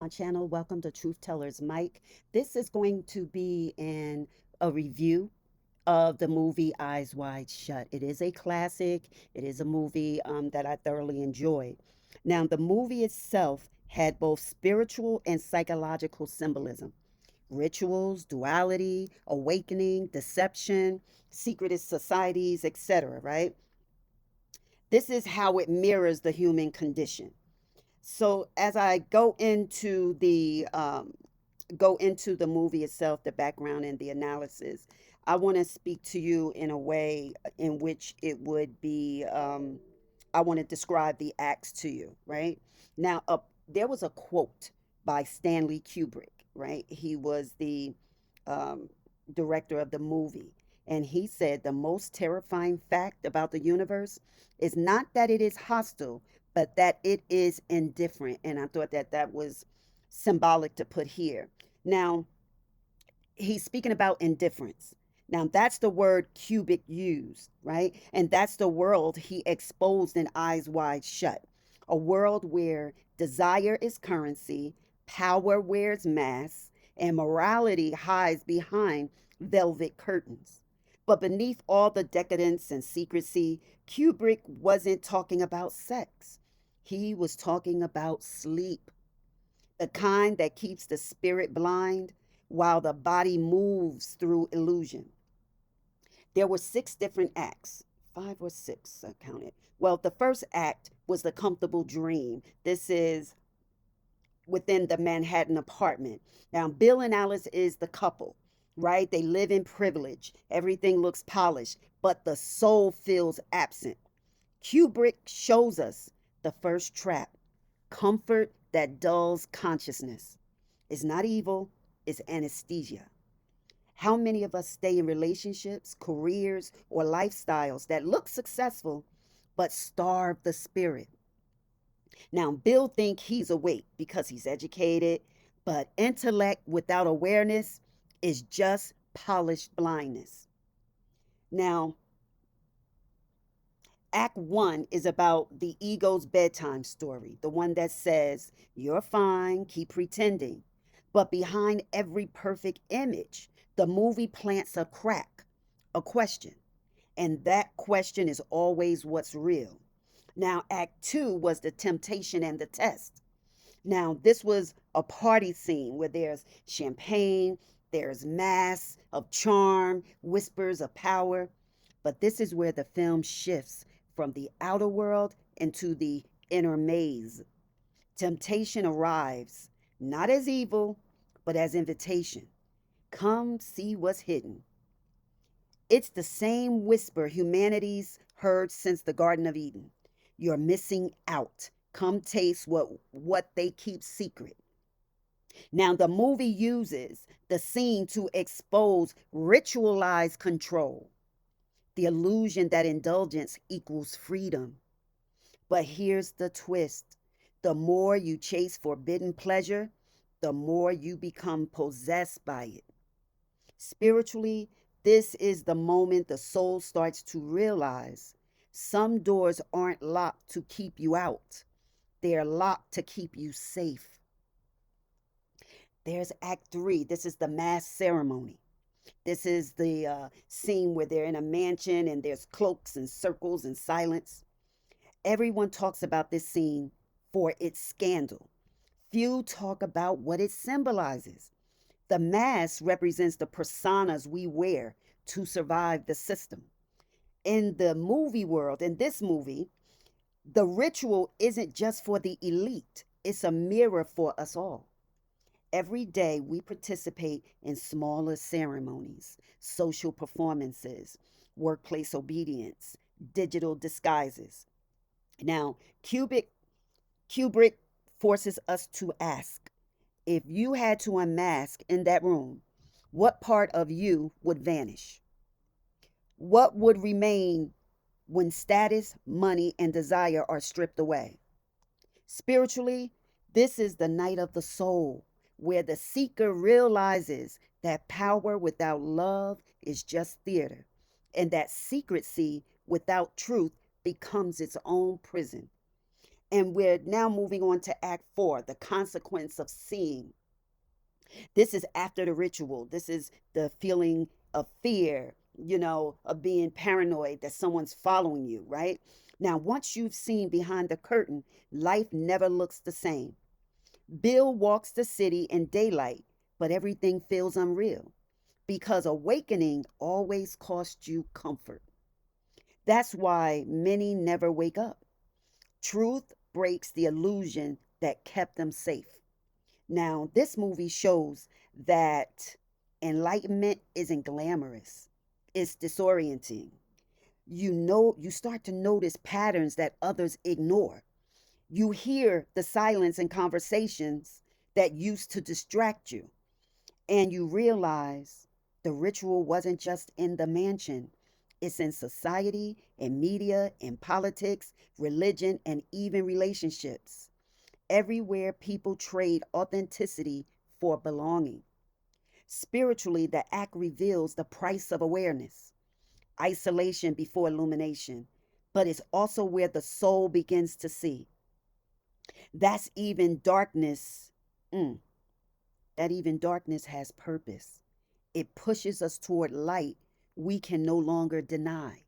my channel. Welcome to Truth Tellers Mike. This is going to be a review of the movie Eyes Wide Shut. It is a classic. It is a movie that I thoroughly enjoyed. Now, the movie itself had both spiritual and psychological symbolism, rituals, duality, awakening, deception, secretive societies, etc. Right? This is how it mirrors the human condition. So as I go into the movie itself, the background and the analysis, I want to speak to you in a way in which it would be. I want to describe the acts to you, right? Now, there was a quote by Stanley Kubrick, right? He was the um, director of the movie, and he said the most terrifying fact about the universe is not that it is hostile, but that it is indifferent. And I thought that that was symbolic to put here. Now, he's speaking about indifference. Now, that's the word Kubrick used, right? And that's the world he exposed in Eyes Wide Shut. A world where desire is currency, power wears masks, and morality hides behind velvet curtains. But beneath all the decadence and secrecy, Kubrick wasn't talking about sex. He was talking about sleep, the kind that keeps the spirit blind while the body moves through illusion. There were six different acts, five or six, I counted. Well, the first act was the comfortable dream. This is within the Manhattan apartment. Now, Bill and Alice is the couple, right? They live in privilege. Everything looks polished, but the soul feels absent. Kubrick shows us the first trap, comfort that dulls consciousness. It's not evil, it's anesthesia. How many of us stay in relationships, careers, or lifestyles that look successful but starve the spirit? Now, Bill think he's awake because he's educated, but intellect without awareness is just polished blindness. Now, Act one is about the ego's bedtime story, the one that says, you're fine, keep pretending. But behind every perfect image, the movie plants a crack, a question. And that question is always what's real. Now, Act two was the temptation and the test. Now, this was a party scene where there's champagne, there's mass of charm, whispers of power. But this is where the film shifts from the outer world into the inner maze. Temptation arrives, not as evil, but as invitation. Come see what's hidden. It's the same whisper humanity's heard since the Garden of Eden. You're missing out. Come taste what they keep secret. Now, the movie uses the scene to expose ritualized control, the illusion that indulgence equals freedom. But here's the twist, the more you chase forbidden pleasure, the more you become possessed by it. Spiritually, this is the moment the soul starts to realize some doors aren't locked to keep you out, they're locked to keep you safe. There's Act Three. This is the mass ceremony. This is the scene where they're in a mansion and there's cloaks and circles and silence. Everyone talks about this scene for its scandal. Few talk about what it symbolizes. The mask represents the personas we wear to survive the system. In the movie world, in this movie, the ritual isn't just for the elite, it's a mirror for us all. Every day we participate in smaller ceremonies, social performances, workplace obedience, digital disguises. Now, Kubrick forces us to ask, if you had to unmask in that room, what part of you would vanish? What would remain when status, money, and desire are stripped away? Spiritually, this is the night of the soul, where the seeker realizes that power without love is just theater, and that secrecy without truth becomes its own prison. And we're now moving on to Act 4, the consequence of seeing. This is after the ritual. This is the feeling of fear, of being paranoid that someone's following you, right? Now, once you've seen behind the curtain, life never looks the same. Bill walks the city in daylight, but everything feels unreal because awakening always costs you comfort. That's why many never wake up. Truth breaks the illusion that kept them safe. Now, this movie shows that enlightenment isn't glamorous, it's disorienting. You start to notice patterns that others ignore. You hear the silence in conversations that used to distract you, and you realize the ritual wasn't just in the mansion, it's in society, in media, in politics, religion, and even relationships. Everywhere people trade authenticity for belonging. Spiritually, the act reveals the price of awareness, isolation before illumination, but it's also where the soul begins to see. That's even darkness, mm, that even darkness has purpose. It pushes us toward light we can no longer deny.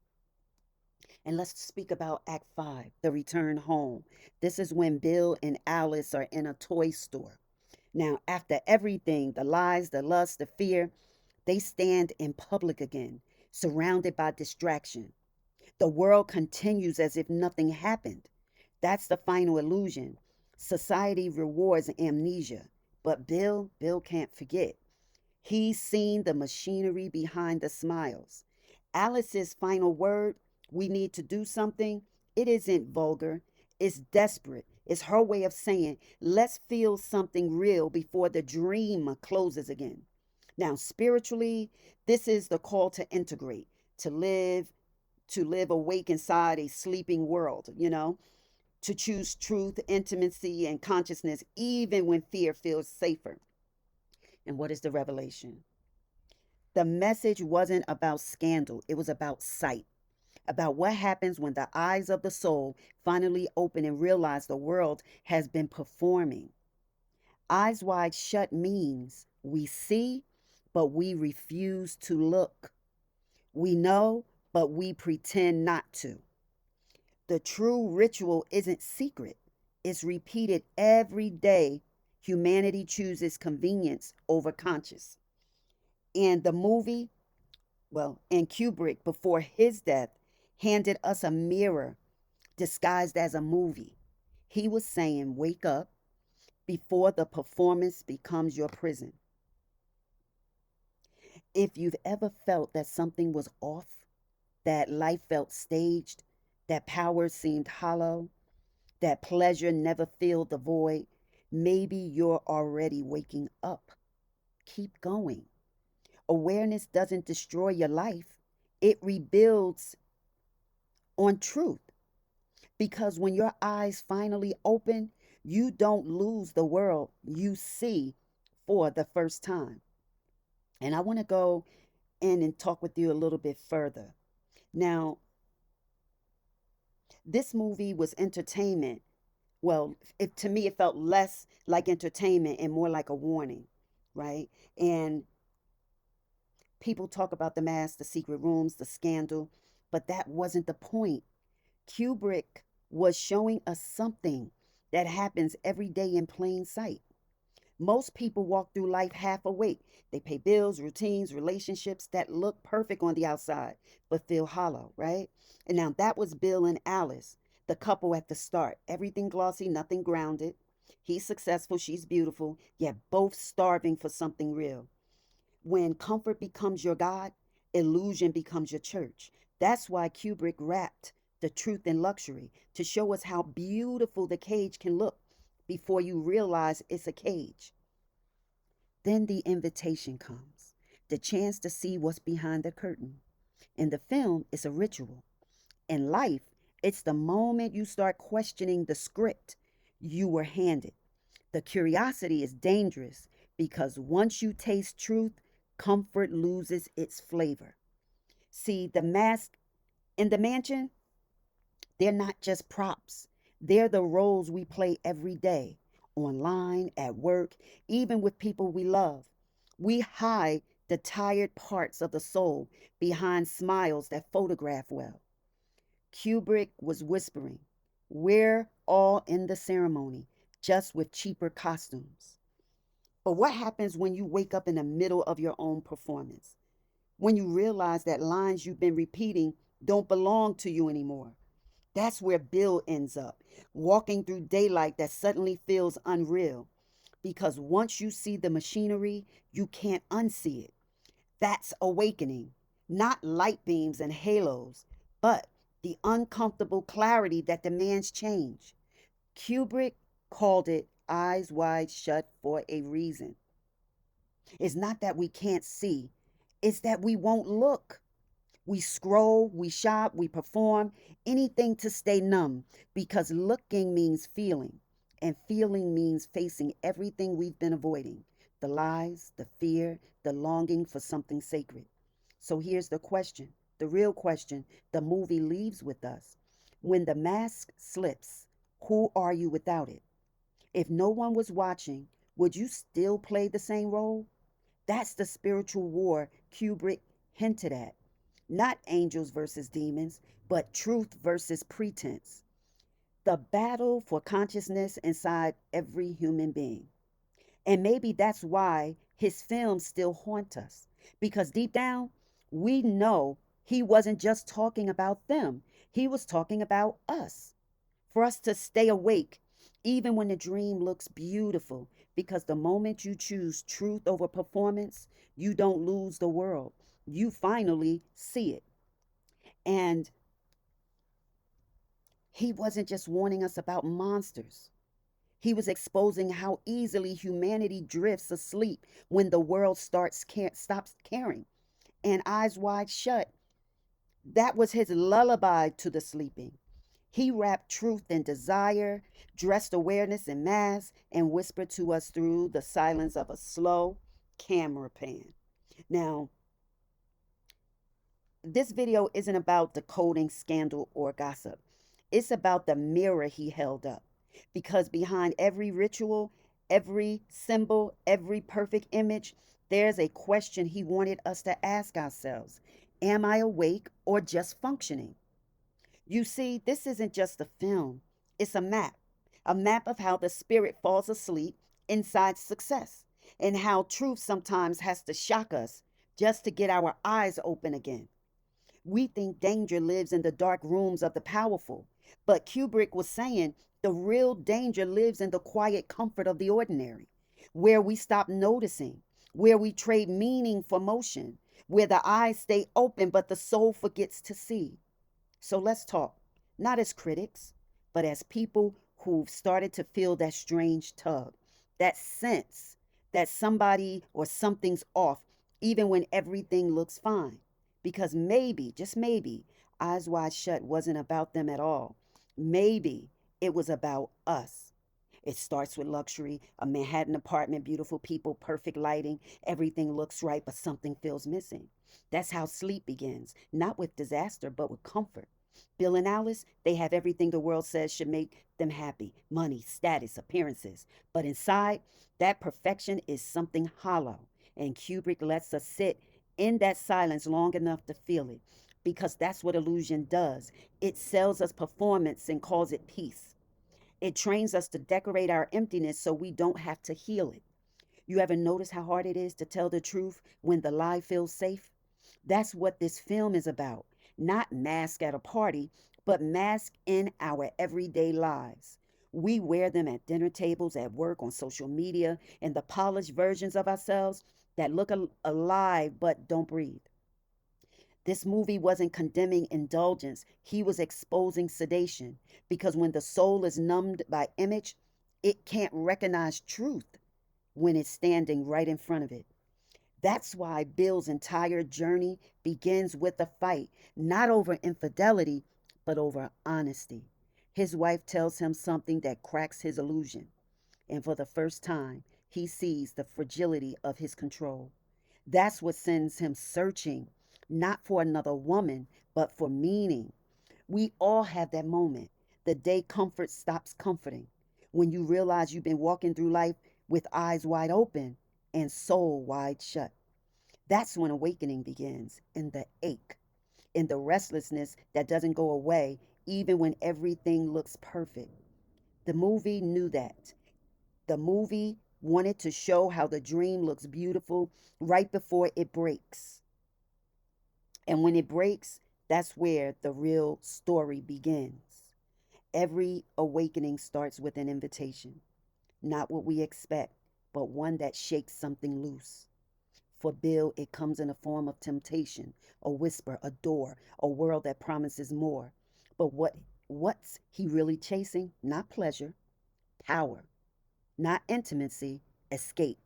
And let's speak about Act 5, the return home. This is when Bill and Alice are in a toy store. Now, after everything, the lies, the lust, the fear, they stand in public again, surrounded by distraction. The world continues as if nothing happened. That's the final illusion. Society rewards amnesia, but Bill can't forget. He's seen the machinery behind the smiles. Alice's final word, we need to do something, it isn't vulgar, it's desperate. It's her way of saying, let's feel something real before the dream closes again. Now, spiritually, this is the call to integrate, to live, to live awake inside a sleeping world, to choose truth, intimacy, and consciousness, even when fear feels safer. And what is the revelation? The message wasn't about scandal, it was about sight, about what happens when the eyes of the soul finally open and realize the world has been performing. Eyes wide shut means we see, but we refuse to look. We know, but we pretend not to. The true ritual isn't secret, it's repeated every day. Humanity chooses convenience over conscious. And the movie, and Kubrick, before his death, handed us a mirror disguised as a movie. He was saying, wake up before the performance becomes your prison. If you've ever felt that something was off, that life felt staged, that power seemed hollow, that pleasure never filled the void, maybe you're already waking up. Keep going. Awareness doesn't destroy your life, it rebuilds on truth. Because when your eyes finally open, you don't lose the world you see for the first time. And I want to go in and talk with you a little bit further. Now, this movie was entertainment. Well, to me, it felt less like entertainment and more like a warning, right? And people talk about the mask, the secret rooms, the scandal, but that wasn't the point. Kubrick was showing us something that happens every day in plain sight. Most people walk through life half awake. They pay bills, routines, relationships that look perfect on the outside, but feel hollow, right? And now that was Bill and Alice, the couple at the start. Everything glossy, nothing grounded. He's successful, she's beautiful, yet both starving for something real. When comfort becomes your God, illusion becomes your church. That's why Kubrick wrapped the truth in luxury to show us how beautiful the cage can look before you realize it's a cage. Then the invitation comes, the chance to see what's behind the curtain. In the film, it's a ritual. In life, it's the moment you start questioning the script you were handed. The curiosity is dangerous because once you taste truth, comfort loses its flavor. See, the mask in the mansion, they're not just props, They're the roles we play every day, online, at work, even with people we love. We hide the tired parts of the soul behind smiles that photograph well. Kubrick was whispering, "We're all in the ceremony, just with cheaper costumes." But what happens when you wake up in the middle of your own performance? When you realize that lines you've been repeating don't belong to you anymore? That's where Bill ends up, walking through daylight that suddenly feels unreal. Because once you see the machinery, you can't unsee it. That's awakening, not light beams and halos, but the uncomfortable clarity that demands change. Kubrick called it Eyes Wide Shut for a reason. It's not that we can't see, it's that we won't look. We scroll, we shop, we perform, anything to stay numb because looking means feeling, and feeling means facing everything we've been avoiding: the lies, the fear, the longing for something sacred. So here's the question, the real question the movie leaves with us. When the mask slips, who are you without it? If no one was watching, would you still play the same role? That's the spiritual war Kubrick hinted at. Not angels versus demons, but truth versus pretense. The battle for consciousness inside every human being. And maybe that's why his films still haunt us. Because deep down, we know he wasn't just talking about them, he was talking about us. For us to stay awake, even when the dream looks beautiful. Because the moment you choose truth over performance, you don't lose the world. You finally see it. And he wasn't just warning us about monsters. He was exposing how easily humanity drifts asleep when the world stops caring. And Eyes Wide Shut, that was his lullaby to the sleeping. He wrapped truth in desire, dressed awareness in mass, and whispered to us through the silence of a slow camera pan. Now, this video isn't about decoding scandal or gossip. It's about the mirror he held up. Because behind every ritual, every symbol, every perfect image, there's a question he wanted us to ask ourselves: am I awake or just functioning? You see, this isn't just a film, it's a map of how the spirit falls asleep inside success, and how truth sometimes has to shock us just to get our eyes open again. We think danger lives in the dark rooms of the powerful, but Kubrick was saying the real danger lives in the quiet comfort of the ordinary, where we stop noticing, where we trade meaning for motion, where the eyes stay open but the soul forgets to see. So let's talk, not as critics, but as people who've started to feel that strange tug, that sense that somebody or something's off, even when everything looks fine. Because maybe, just maybe, Eyes Wide Shut wasn't about them at all. Maybe it was about us. It starts with luxury, a Manhattan apartment, beautiful people, perfect lighting. Everything looks right, but something feels missing. That's how sleep begins, not with disaster, but with comfort. Bill and Alice, they have everything the world says should make them happy: money, status, appearances. But inside, that perfection is something hollow. And Kubrick lets us sit in that silence long enough to feel it. Because that's what illusion does. It sells us performance and calls it peace. It trains us to decorate our emptiness so we don't have to heal it. You ever notice how hard it is to tell the truth when the lie feels safe? That's what this film is about. Not mask at a party, but mask in our everyday lives. We wear them at dinner tables, at work, on social media, and the polished versions of ourselves that look alive but don't breathe. This movie wasn't condemning indulgence, he was exposing sedation. Because when the soul is numbed by image, it can't recognize truth when it's standing right in front of it. That's why Bill's entire journey begins with a fight, not over infidelity, but over honesty. His wife tells him something that cracks his illusion, and for the first time, he sees the fragility of his control. That's what sends him searching, not for another woman, but for meaning. We all have that moment, The day comfort stops comforting. When you realize you've been walking through life with eyes wide open and soul wide shut. That's when awakening begins, in the ache, in the restlessness that doesn't go away even when everything looks perfect. The movie knew that. The movie wanted to show how the dream looks beautiful right before it breaks. And when it breaks, that's where the real story begins. Every awakening starts with an invitation, not what we expect, but one that shakes something loose. For Bill, it comes in a form of temptation, a whisper, a door, a world that promises more. But what's he really chasing? Not pleasure, power, not intimacy, escape.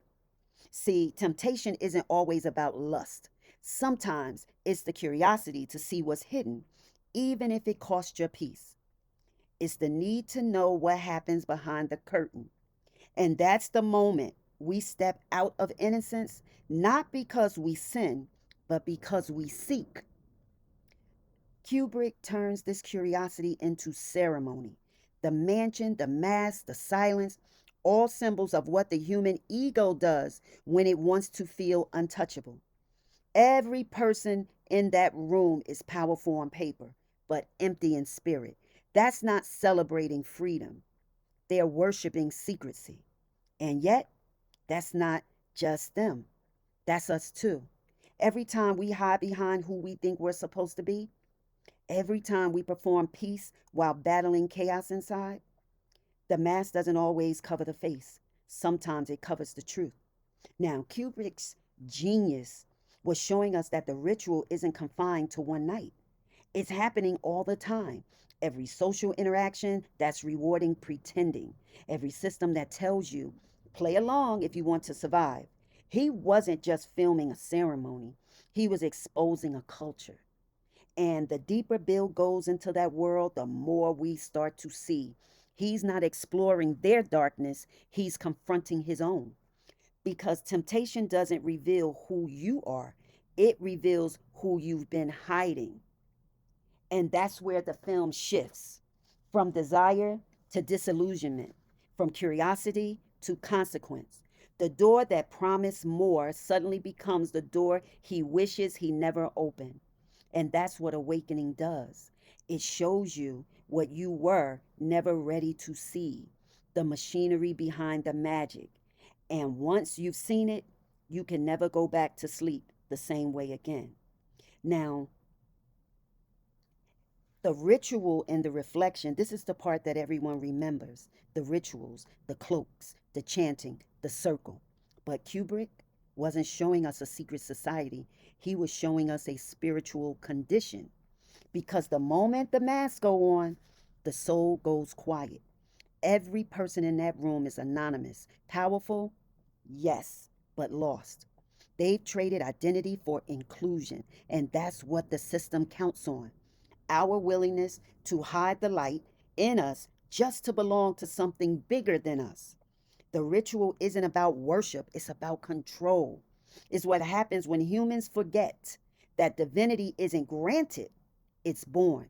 See, temptation isn't always about lust. Sometimes it's the curiosity to see what's hidden, even if it costs your peace. It's the need to know what happens behind the curtain. And that's the moment we step out of innocence, not because we sin, but because we seek. Kubrick turns this curiosity into ceremony. The mansion, the mask, the silence, all symbols of what the human ego does when it wants to feel untouchable. Every person in that room is powerful on paper, but empty in spirit. That's not celebrating freedom. They're worshiping secrecy. And yet, that's not just them. That's us too. Every time we hide behind who we think we're supposed to be, every time we perform peace while battling chaos inside, the mask doesn't always cover the face. Sometimes it covers the truth. Now, Kubrick's genius was showing us that the ritual isn't confined to one night. It's happening all the time. Every social interaction that's rewarding pretending. Every system that tells you, play along if you want to survive. He wasn't just filming a ceremony, he was exposing a culture. And the deeper Bill goes into that world, the more we start to see. He's not exploring their darkness, he's confronting his own. Because temptation doesn't reveal who you are, it reveals who you've been hiding. And that's where the film shifts from desire to disillusionment, from curiosity to consequence. The door that promised more suddenly becomes the door he wishes he never opened. And that's what awakening does. It shows you what you were never ready to see, the machinery behind the magic. And once you've seen it, you can never go back to sleep the same way again. Now, the ritual and the reflection, this is the part that everyone remembers. The rituals, the cloaks, the chanting, the circle. But Kubrick wasn't showing us a secret society, he was showing us a spiritual condition. Because the moment the masks go on, the soul goes quiet. Every person in that room is anonymous. Powerful? Yes, but lost. They've traded identity for inclusion, and that's what the system counts on. Our willingness to hide the light in us just to belong to something bigger than us. The ritual isn't about worship, it's about control. It's what happens when humans forget that divinity isn't granted, it's born.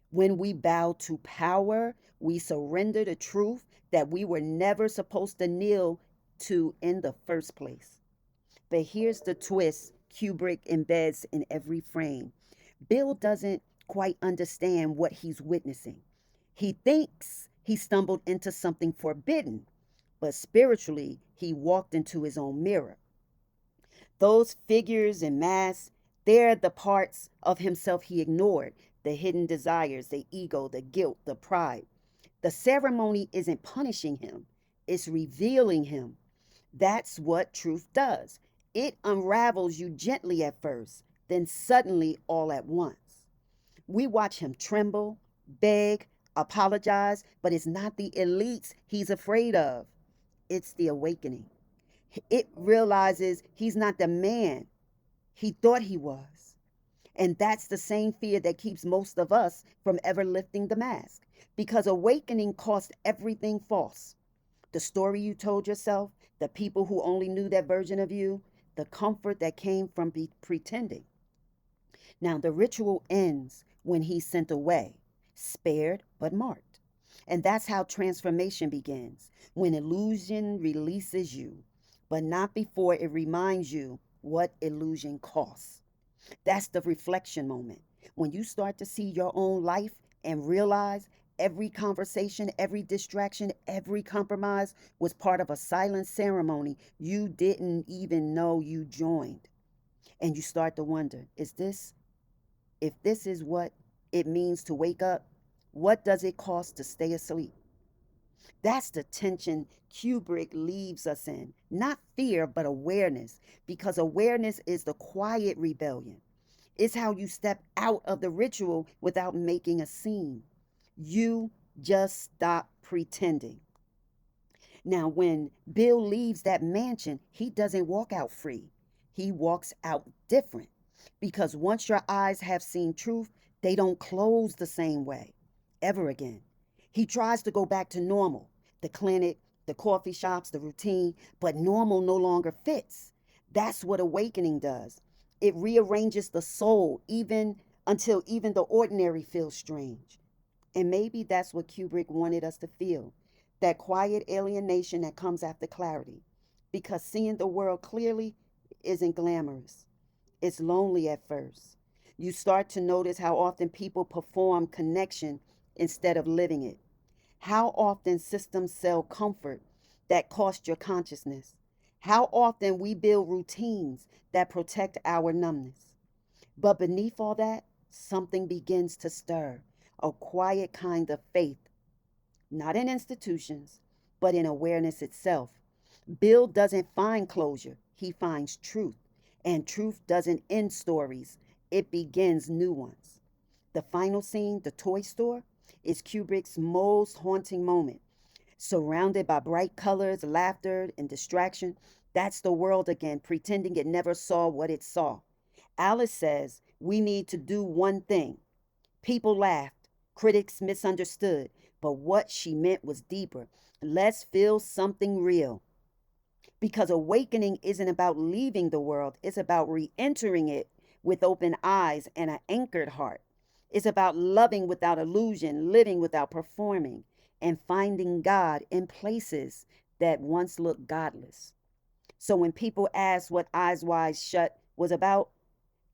When we bow to power, we surrender the truth that we were never supposed to kneel to in the first place. But here's the twist Kubrick embeds in every frame. Bill doesn't quite understand what he's witnessing. He thinks he stumbled into something forbidden, but spiritually, he walked into his own mirror. Those figures and masks, they're the parts of himself he ignored, the hidden desires, the ego, the guilt, the pride. The ceremony isn't punishing him, it's revealing him. That's what truth does. It unravels you gently at first, then suddenly all at once. We watch him tremble, beg, apologize, but it's not the elites he's afraid of, it's the awakening. It realizes he's not the man he thought he was. And that's the same fear that keeps most of us from ever lifting the mask. Because awakening cost everything false. The story you told yourself, the people who only knew that version of you, the comfort that came from pretending. Now, the ritual ends when he's sent away, spared but marked. And that's how transformation begins, when illusion releases you, but not before it reminds you what illusion costs. That's the reflection moment. When you start to see your own life and realize every conversation, every distraction, every compromise was part of a silent ceremony you didn't even know you joined. And you start to wonder, if this is what it means to wake up, what does it cost to stay asleep? That's the tension Kubrick leaves us in. Not fear, but awareness, because awareness is the quiet rebellion. It's how you step out of the ritual without making a scene. You just stop pretending. Now, when Bill leaves that mansion, he doesn't walk out free. He walks out different. Because once your eyes have seen truth, they don't close the same way ever again. He tries to go back to normal, the clinic, the coffee shops, the routine, but normal no longer fits. That's what awakening does. It rearranges the soul even until even the ordinary feels strange. And maybe that's what Kubrick wanted us to feel, that quiet alienation that comes after clarity. Because seeing the world clearly isn't glamorous, it's lonely at first. You start to notice how often people perform connection instead of living it. How often systems sell comfort that cost your consciousness. How often we build routines that protect our numbness. But beneath all that, something begins to stir, a quiet kind of faith, not in institutions, but in awareness itself. Bill doesn't find closure, he finds truth. And truth doesn't end stories, it begins new ones. The final scene, the toy store, is Kubrick's most haunting moment. Surrounded by bright colors, laughter, and distraction, that's the world again, pretending it never saw what it saw. Alice says we need to do one thing. People laughed, critics misunderstood, but what she meant was deeper. Let's feel something real. Because awakening isn't about leaving the world, it's about re entering it with open eyes and an anchored heart. It's about loving without illusion, living without performing, and finding God in places that once looked godless. So when people ask what Eyes Wide Shut was about,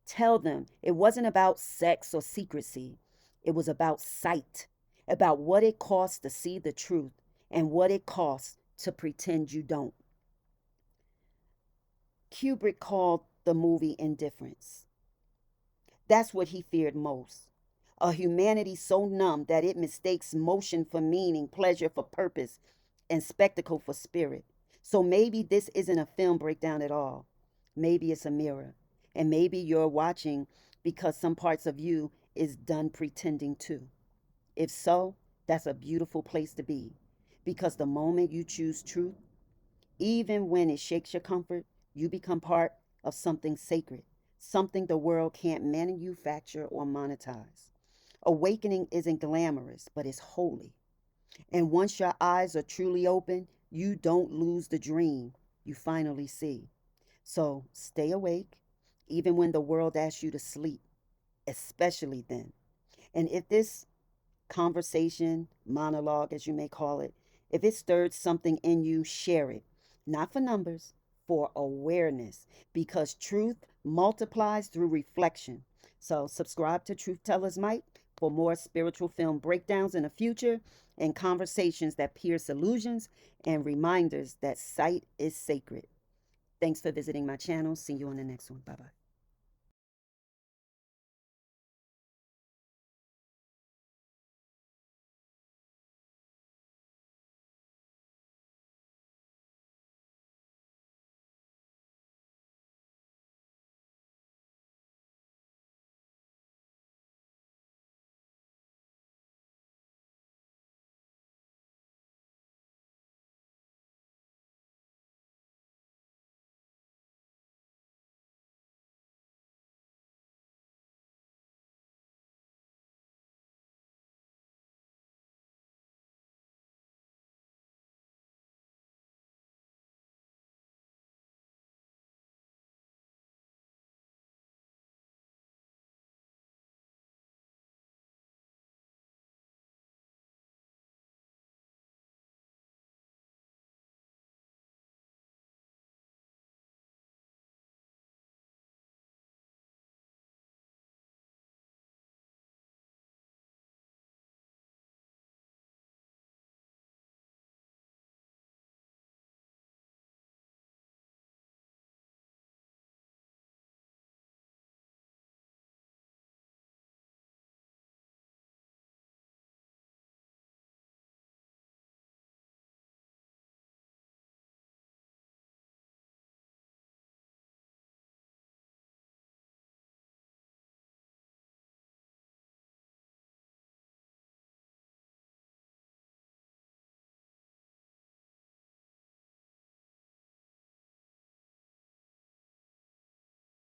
tell them it wasn't about sex or secrecy. It was about sight, about what it costs to see the truth and what it costs to pretend you don't. Kubrick called the movie indifference. That's what he feared most. A humanity so numb that it mistakes motion for meaning, pleasure for purpose, and spectacle for spirit. So maybe this isn't a film breakdown at all. Maybe it's a mirror. And maybe you're watching because some parts of you is done pretending too. If so, that's a beautiful place to be. Because the moment you choose truth, even when it shakes your comfort, you become part of something sacred, something the world can't manufacture or monetize. Awakening isn't glamorous, but it's holy. And once your eyes are truly open, you don't lose the dream you finally see. So stay awake, even when the world asks you to sleep, especially then. And if this conversation, monologue, as you may call it, if it stirred something in you, share it. Not for numbers, for awareness, because truth multiplies through reflection. So, subscribe to Truth Tellers Might for more spiritual film breakdowns in the future and conversations that pierce illusions and reminders that sight is sacred. Thanks for visiting my channel. See you on the next one. Bye bye.